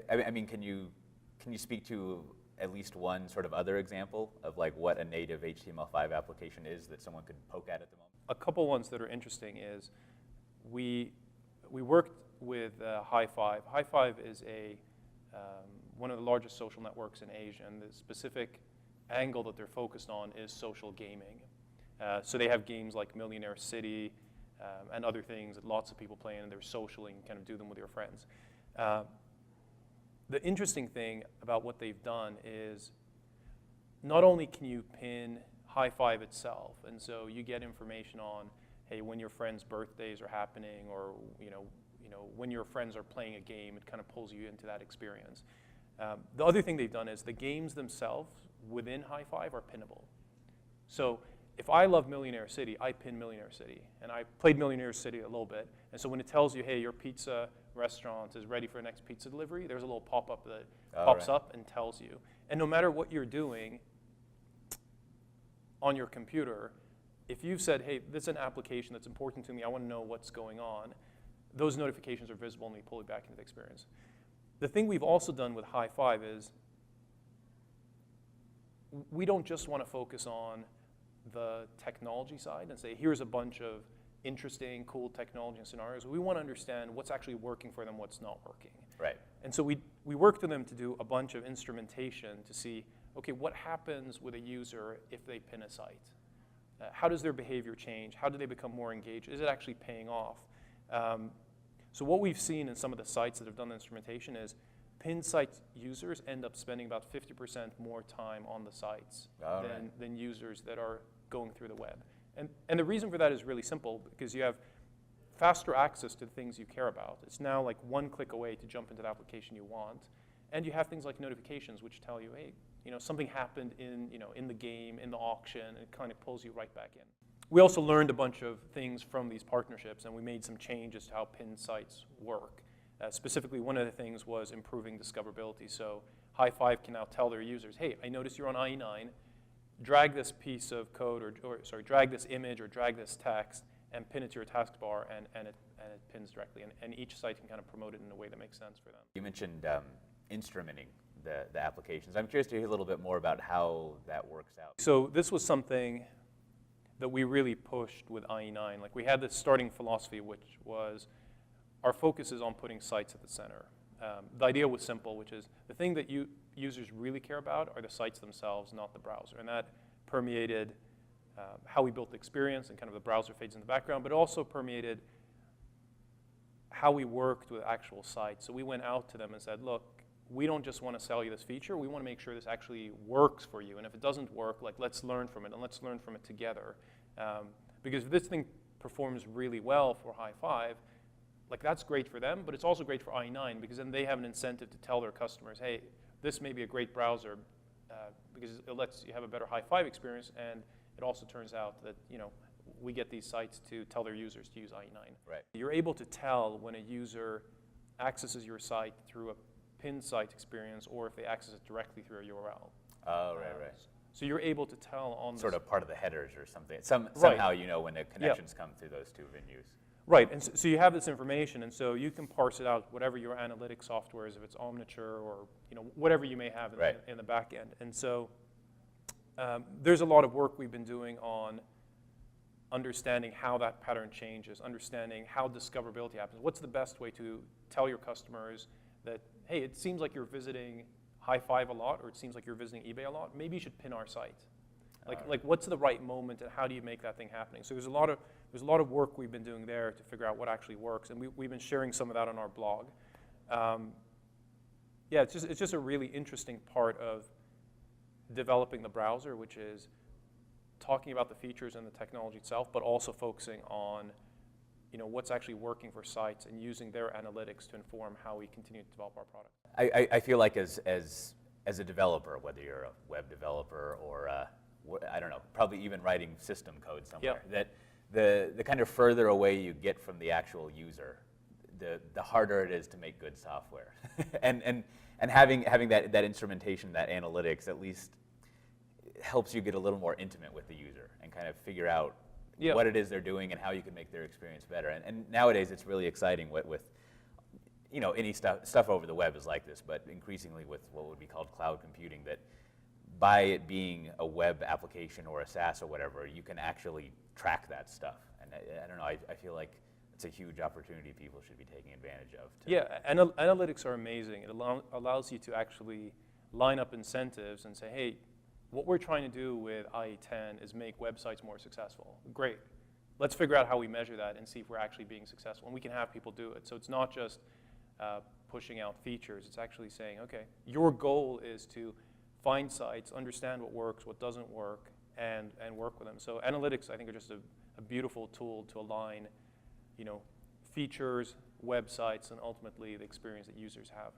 I mean, can you speak to at least one sort of other example of like what a native HTML5 application is that someone could poke at the moment? A couple ones that are interesting is we worked with Hi5. Hi5 is one of the largest social networks in Asia, and the specific angle that they're focused on is social gaming. So they have games like Millionaire City and other things that lots of people play, and they're social and you kind of do them with your friends. The interesting thing about what they've done is not only can you pin Hi5 itself, and so you get information on, hey, when your friends' birthdays are happening, or when your friends are playing a game, it kind of pulls you into that experience. The other thing they've done is the games themselves within Hi5 are pinnable. So if I love Millionaire City, I pin Millionaire City. And I played Millionaire City a little bit. And so when it tells you, hey, your pizza restaurant is ready for next pizza delivery, there's a little pop-up that pops up and tells you. And no matter what you're doing on your computer, if you've said, hey, this is an application that's important to me, I want to know what's going on, those notifications are visible and they pull you back into the experience. The thing we've also done with Hi5 is we don't just want to focus on the technology side and say, here's a bunch of interesting, cool technology and scenarios. We want to understand what's actually working for them, what's not working. Right. And so we worked with them to do a bunch of instrumentation to see, okay, what happens with a user if they pin a site? How does their behavior change? How do they become more engaged? Is it actually paying off? So what we've seen in some of the sites that have done the instrumentation is pinned site users end up spending about 50% more time on the sites than users that are going through the web. And the reason for that is really simple, because you have faster access to the things you care about. It's now like one click away to jump into the application you want. And you have things like notifications which tell you, hey, something happened in the game, in the auction, and it kind of pulls you right back in. We also learned a bunch of things from these partnerships, and we made some changes to how pinned sites work. Specifically, one of the things was improving discoverability. So Hi5 can now tell their users, hey, I noticed you're on IE9, drag this piece of code, drag this image or drag this text and pin it to your taskbar, and it pins directly. And each site can kind of promote it in a way that makes sense for them. You mentioned instrumenting the applications. I'm curious to hear a little bit more about how that works out. So this was something that we really pushed with IE9. Like, we had this starting philosophy, which was our focus is on putting sites at the center. The idea was simple, which is the thing that users really care about are the sites themselves, not the browser. And that permeated how we built the experience, and kind of the browser fades in the background, but it also permeated how we worked with actual sites. So we went out to them and said, look, we don't just want to sell you this feature, we want to make sure this actually works for you. And if it doesn't work, like, let's learn from it, and let's learn from it together. Because if this thing performs really well for Hi5, like, that's great for them, but it's also great for IE9, because then they have an incentive to tell their customers, hey, this may be a great browser because it lets you have a better Hi5 experience, and it also turns out that we get these sites to tell their users to use IE9. Right. You're able to tell when a user accesses your site through a pinned site experience, or if they access it directly through a URL. Oh, right. So you're able to tell on sort of part of the headers or something. Somehow you know when the connections come through those two venues. Right, and so you have this information, and so you can parse it out, whatever your analytic software is, if it's Omniture or whatever you may have in the back end. And so there's a lot of work we've been doing on understanding how that pattern changes, understanding how discoverability happens. What's the best way to tell your customers that, hey, it seems like you're visiting Hi5 a lot, or it seems like you're visiting eBay a lot, maybe you should pin our site. Like what's the right moment, and how do you make that thing happening? So there's a lot of work we've been doing there to figure out what actually works, and we've been sharing some of that on our blog. Yeah, it's just a really interesting part of developing the browser, which is talking about the features and the technology itself, but also focusing on what's actually working for sites and using their analytics to inform how we continue to develop our product. I feel like as a developer, whether you're a web developer or I don't know, probably even writing system code somewhere, that the kind of further away you get from the actual user, the harder it is to make good software. and having that instrumentation, that analytics, at least helps you get a little more intimate with the user and kind of figure out what it is they're doing and how you can make their experience better. And nowadays it's really exciting with you know, any stuff over the web is like this, but increasingly with what would be called cloud computing, that by it being a web application or a SaaS or whatever, you can actually track that stuff. And I don't know, I feel like it's a huge opportunity people should be taking advantage of. Yeah, analytics are amazing. It allows you to actually line up incentives and say, hey, what we're trying to do with IE10 is make websites more successful. Great. Let's figure out how we measure that and see if we're actually being successful. And we can have people do it. So it's not just pushing out features. It's actually saying, okay, your goal is to find sites, understand what works, what doesn't work, and work with them. So analytics, I think, are just a beautiful tool to align, you know, features, websites, and ultimately the experience that users have.